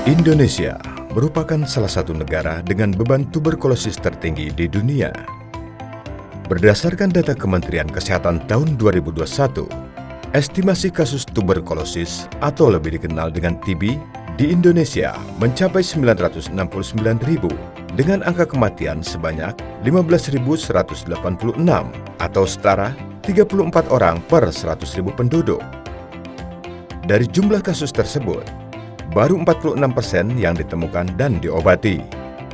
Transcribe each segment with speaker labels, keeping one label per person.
Speaker 1: Indonesia merupakan salah satu negara dengan beban tuberkulosis tertinggi di dunia. Berdasarkan data Kementerian Kesehatan tahun 2021, estimasi kasus tuberkulosis atau lebih dikenal dengan TB di Indonesia mencapai 969.000 dengan angka kematian sebanyak 15.186 atau setara 34 orang per 100.000 penduduk. Dari jumlah kasus tersebut, baru 46% yang ditemukan dan diobati,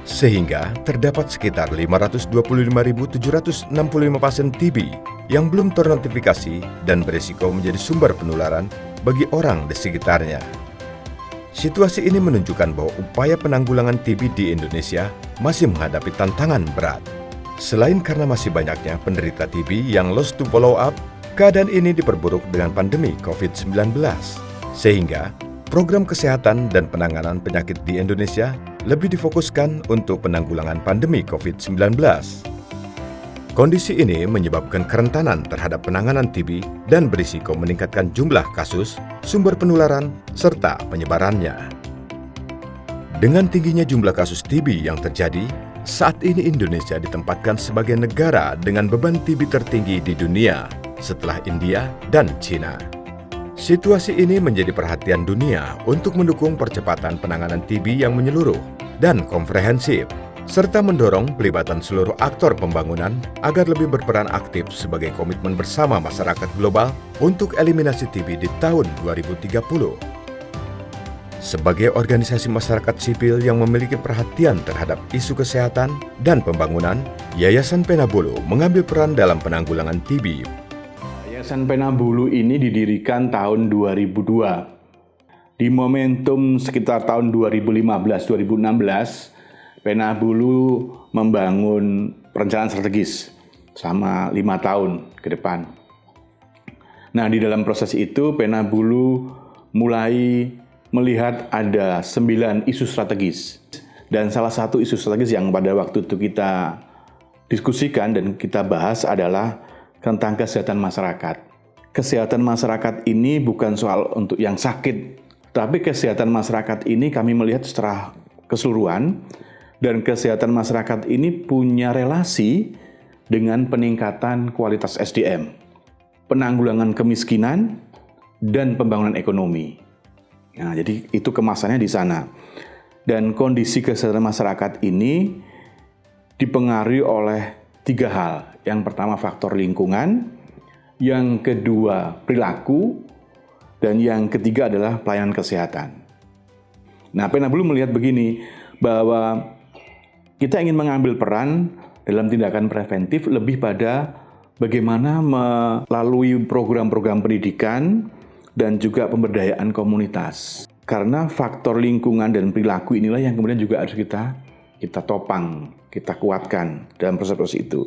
Speaker 1: sehingga terdapat sekitar 525.765 pasien TB yang belum ternotifikasi dan berisiko menjadi sumber penularan bagi orang di sekitarnya. Situasi ini menunjukkan bahwa upaya penanggulangan TB di Indonesia masih menghadapi tantangan berat. Selain karena masih banyaknya penderita TB yang lost to follow up, keadaan ini diperburuk dengan pandemi COVID-19, sehingga program kesehatan dan penanganan penyakit di Indonesia lebih difokuskan untuk penanggulangan pandemi COVID-19. Kondisi ini menyebabkan kerentanan terhadap penanganan TB dan berisiko meningkatkan jumlah kasus, sumber penularan, serta penyebarannya. Dengan tingginya jumlah kasus TB yang terjadi, saat ini Indonesia ditempatkan sebagai negara dengan beban TB tertinggi di dunia setelah India dan China. Situasi ini menjadi perhatian dunia untuk mendukung percepatan penanganan TB yang menyeluruh dan komprehensif, serta mendorong pelibatan seluruh aktor pembangunan agar lebih berperan aktif sebagai komitmen bersama masyarakat global untuk eliminasi TB di tahun 2030. Sebagai organisasi masyarakat sipil yang memiliki perhatian terhadap isu kesehatan dan pembangunan, Yayasan Penabulu mengambil peran dalam penanggulangan TB.
Speaker 2: Yayasan Penabulu ini didirikan tahun 2002. Di momentum sekitar tahun 2015-2016, Penabulu membangun perencanaan strategis selama 5 tahun ke depan. Nah, di dalam proses itu Penabulu mulai melihat ada 9 isu strategis. Dan salah satu isu strategis yang pada waktu itu kita diskusikan dan kita bahas adalah tentang kesehatan masyarakat. Kesehatan masyarakat ini bukan soal untuk yang sakit, tapi kesehatan masyarakat ini kami melihat secara keseluruhan. Dan kesehatan masyarakat ini punya relasi dengan peningkatan kualitas SDM, penanggulangan kemiskinan, dan pembangunan ekonomi. Nah, jadi itu kemasannya di sana. Dan kondisi kesehatan masyarakat ini dipengaruhi oleh 3 hal. Yang pertama faktor lingkungan, yang kedua perilaku, dan yang ketiga adalah pelayanan kesehatan. Nah, Penabulu melihat begini, bahwa kita ingin mengambil peran dalam tindakan preventif lebih pada bagaimana melalui program-program pendidikan dan juga pemberdayaan komunitas. Karena faktor lingkungan dan perilaku inilah yang kemudian juga harus kita topang, kita kuatkan dalam proses-proses itu.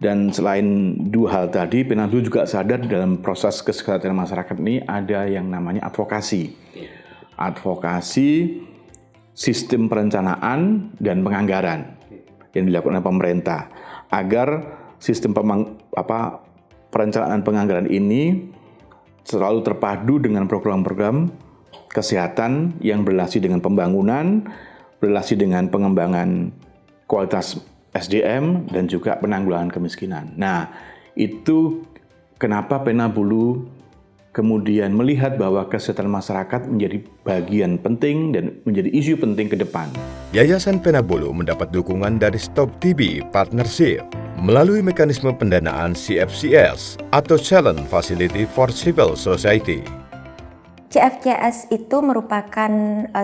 Speaker 2: Dan selain 2 hal tadi, Penabulu juga sadar dalam proses kesehatan masyarakat ini ada yang namanya advokasi. Advokasi sistem perencanaan dan penganggaran yang dilakukan oleh pemerintah agar sistem perencanaan penganggaran ini selalu terpadu dengan program-program kesehatan yang berrelasi dengan pembangunan, berrelasi dengan pengembangan kualitas SDM dan juga penanggulangan kemiskinan. Nah, itu kenapa Penabulu kemudian melihat bahwa kesehatan masyarakat menjadi bagian penting dan menjadi isu penting ke depan.
Speaker 1: Yayasan Penabulu mendapat dukungan dari Stop TB Partnership melalui mekanisme pendanaan CFCS atau Challenge Facility for Civil Society.
Speaker 3: CFCS itu merupakan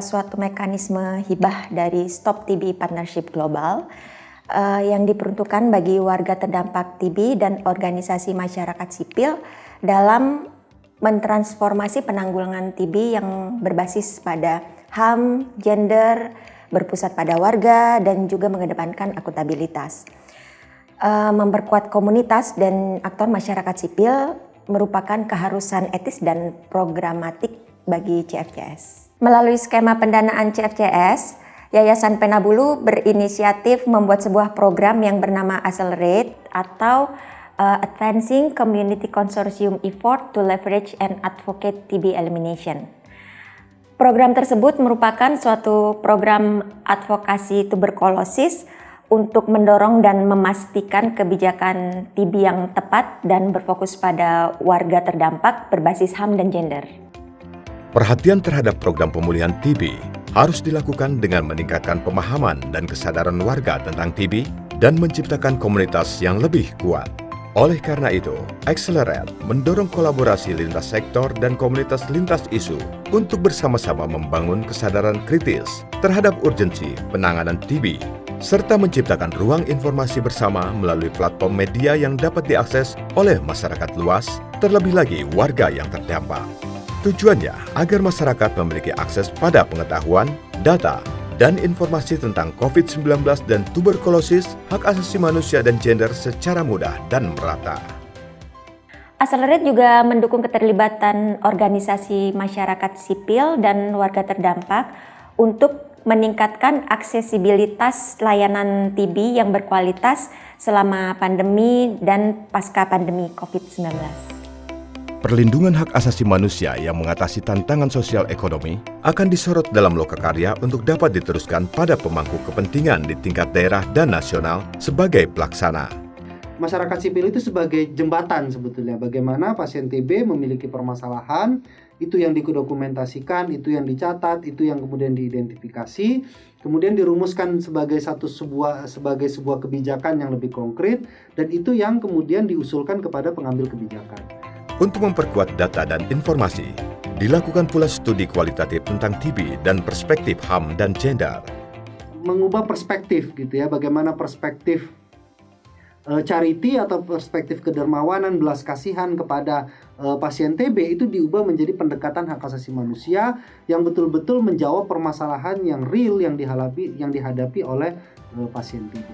Speaker 3: suatu mekanisme hibah dari Stop TB Partnership Global yang diperuntukkan bagi warga terdampak TB dan organisasi masyarakat sipil dalam mentransformasi penanggulangan TB yang berbasis pada HAM, gender, berpusat pada warga, dan juga mengedepankan akuntabilitas. Memperkuat komunitas dan aktor masyarakat sipil merupakan keharusan etis dan programatik bagi CFCS. Melalui skema pendanaan CFCS, Yayasan Penabulu berinisiatif membuat sebuah program yang bernama Accelerate atau Advancing Community Consortium Effort to Leverage and Advocate TB Elimination. Program tersebut merupakan suatu program advokasi tuberkulosis untuk mendorong dan memastikan kebijakan TB yang tepat dan berfokus pada warga terdampak berbasis HAM dan gender.
Speaker 1: Perhatian terhadap program pemulihan TB harus dilakukan dengan meningkatkan pemahaman dan kesadaran warga tentang TB dan menciptakan komunitas yang lebih kuat. Oleh karena itu, Accelerate mendorong kolaborasi lintas sektor dan komunitas lintas isu untuk bersama-sama membangun kesadaran kritis terhadap urgensi penanganan TB, serta menciptakan ruang informasi bersama melalui platform media yang dapat diakses oleh masyarakat luas, terlebih lagi warga yang terdampak. Tujuannya agar masyarakat memiliki akses pada pengetahuan, data, dan informasi tentang COVID-19 dan tuberkulosis, hak asasi manusia dan gender secara mudah dan merata.
Speaker 3: Accelerate juga mendukung keterlibatan organisasi masyarakat sipil dan warga terdampak untuk meningkatkan aksesibilitas layanan TB yang berkualitas selama pandemi dan pasca pandemi COVID-19.
Speaker 1: Perlindungan hak asasi manusia yang mengatasi tantangan sosial ekonomi akan disorot dalam lokakarya untuk dapat diteruskan pada pemangku kepentingan di tingkat daerah dan nasional sebagai pelaksana.
Speaker 4: Masyarakat sipil itu sebagai jembatan sebetulnya bagaimana pasien TB memiliki permasalahan, itu yang didokumentasikan, itu yang dicatat, itu yang kemudian diidentifikasi, kemudian dirumuskan sebagai sebuah kebijakan yang lebih konkret, dan itu yang kemudian diusulkan kepada pengambil kebijakan.
Speaker 1: Untuk memperkuat data dan informasi, dilakukan pula studi kualitatif tentang TB dan perspektif HAM dan gender.
Speaker 4: Mengubah perspektif gitu ya, bagaimana perspektif charity atau perspektif kedermawanan, belas kasihan kepada pasien TB itu diubah menjadi pendekatan hak asasi manusia yang betul-betul menjawab permasalahan yang real yang dihadapi oleh pasien TB.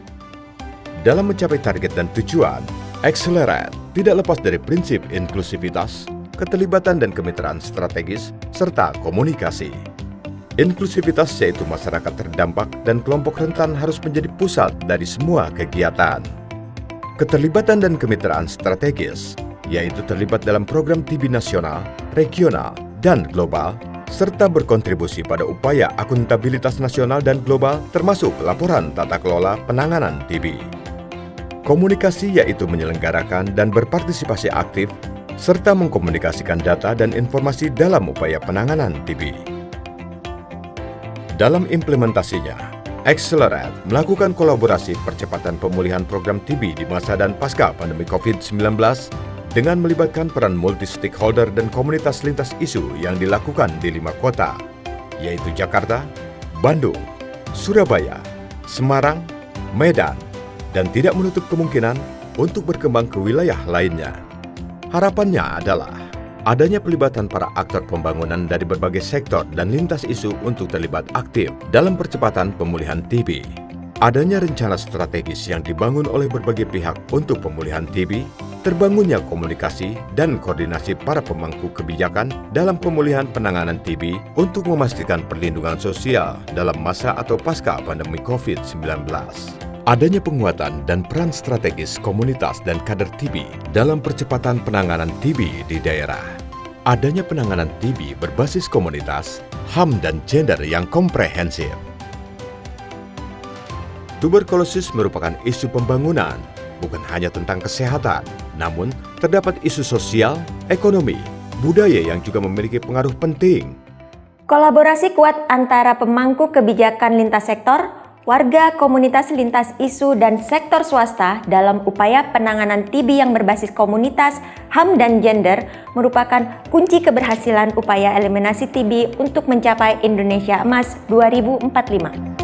Speaker 1: Dalam mencapai target dan tujuan, Accelerate tidak lepas dari prinsip inklusivitas, keterlibatan dan kemitraan strategis, serta komunikasi. Inklusivitas yaitu masyarakat terdampak dan kelompok rentan harus menjadi pusat dari semua kegiatan. Keterlibatan dan kemitraan strategis, yaitu terlibat dalam program TB nasional, regional, dan global, serta berkontribusi pada upaya akuntabilitas nasional dan global termasuk laporan tata kelola penanganan TB. Komunikasi yaitu menyelenggarakan dan berpartisipasi aktif, serta mengkomunikasikan data dan informasi dalam upaya penanganan TB. Dalam implementasinya, Accelerate melakukan kolaborasi percepatan pemulihan program TB di masa dan pasca pandemi COVID-19 dengan melibatkan peran multi-stakeholder dan komunitas lintas isu yang dilakukan di 5 kota, yaitu Jakarta, Bandung, Surabaya, Semarang, Medan, dan tidak menutup kemungkinan untuk berkembang ke wilayah lainnya. Harapannya adalah adanya pelibatan para aktor pembangunan dari berbagai sektor dan lintas isu untuk terlibat aktif dalam percepatan pemulihan TB. Adanya rencana strategis yang dibangun oleh berbagai pihak untuk pemulihan TB, terbangunnya komunikasi dan koordinasi para pemangku kebijakan dalam pemulihan penanganan TB untuk memastikan perlindungan sosial dalam masa atau pasca pandemi COVID-19. Adanya penguatan dan peran strategis komunitas dan kader TB dalam percepatan penanganan TB di daerah. Adanya penanganan TB berbasis komunitas, HAM dan gender yang komprehensif. Tuberkulosis merupakan isu pembangunan, bukan hanya tentang kesehatan, namun terdapat isu sosial, ekonomi, budaya yang juga memiliki pengaruh penting.
Speaker 3: Kolaborasi kuat antara pemangku kebijakan lintas sektor, warga, komunitas lintas isu, dan sektor swasta dalam upaya penanganan TB yang berbasis komunitas, HAM, dan gender merupakan kunci keberhasilan upaya eliminasi TB untuk mencapai Indonesia Emas 2045.